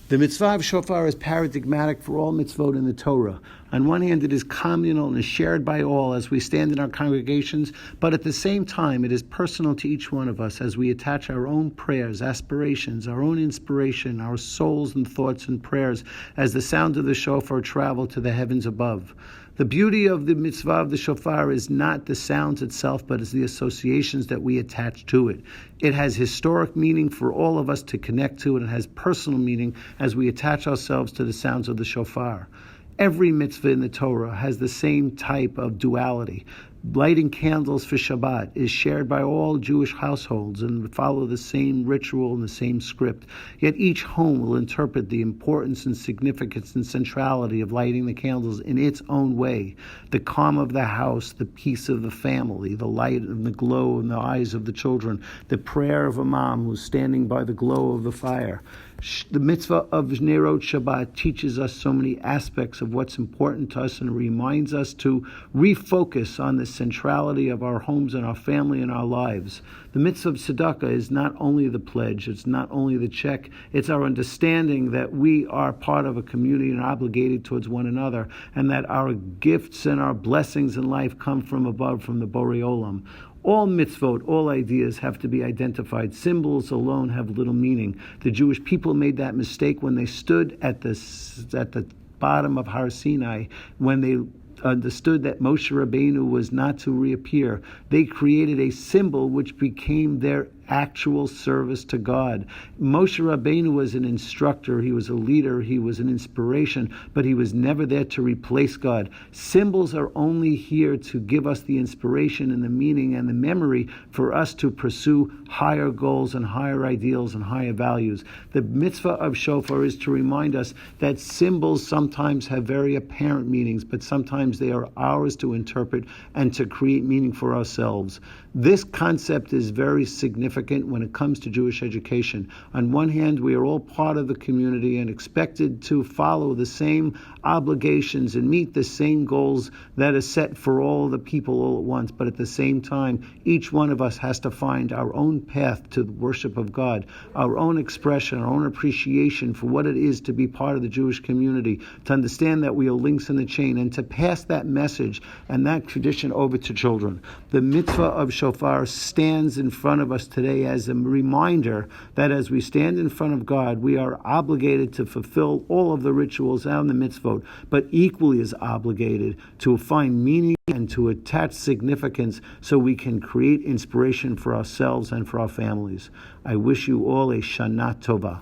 The mitzvah of shofar is paradigmatic for all mitzvot in the Torah. On one hand, it is communal and is shared by all as we stand in our congregations, but at the same time, it is personal to each one of us as we attach our own prayers, aspirations, our own inspiration, our souls and thoughts and prayers as the sound of the shofar travel to the heavens above. The beauty of the mitzvah of the shofar is not the sounds itself, but is the associations that we attach to it. It has historic meaning for all of us to connect to, and it has personal meaning as we attach ourselves to the sounds of the shofar. Every mitzvah in the Torah has the same type of duality. Lighting candles for Shabbat is shared by all Jewish households and follow the same ritual and the same script. Yet each home will interpret the importance and significance and centrality of lighting the candles in its own way. The calm of the house, the peace of the family, the light and the glow in the eyes of the children, the prayer of a mom who's standing by the glow of the fire. The mitzvah of Nerot Shabbat teaches us so many aspects of what's important to us and reminds us to refocus on the centrality of our homes and our family and our lives. The mitzvah of tzedakah is not only the pledge, it's not only the check, it's our understanding that we are part of a community and obligated towards one another, and that our gifts and our blessings in life come from above, from the Borei Olam. All mitzvot, all ideas have to be identified. Symbols alone have little meaning. The Jewish people made that mistake when they stood at the bottom of Har Sinai, when they understood that Moshe Rabbeinu was not to reappear. They created a symbol which became their actual service to God. Moshe Rabbeinu was an instructor, he was a leader, he was an inspiration, but he was never there to replace God. Symbols are only here to give us the inspiration and the meaning and the memory for us to pursue higher goals and higher ideals and higher values. The mitzvah of shofar is to remind us that symbols sometimes have very apparent meanings, but sometimes they are ours to interpret and to create meaning for ourselves. This concept is very significant when it comes to Jewish education. On one hand, we are all part of the community and expected to follow the same obligations and meet the same goals that are set for all the people all at once. But at the same time, each one of us has to find our own path to the worship of God, our own expression, our own appreciation for what it is to be part of the Jewish community, to understand that we are links in the chain, and to pass that message and that tradition over to children. The mitzvah of shofar stands in front of us today as a reminder that as we stand in front of God, we are obligated to fulfill all of the rituals and the mitzvot, but equally as obligated to find meaning and to attach significance so we can create inspiration for ourselves and for our families. I wish you all a Shanah Tovah.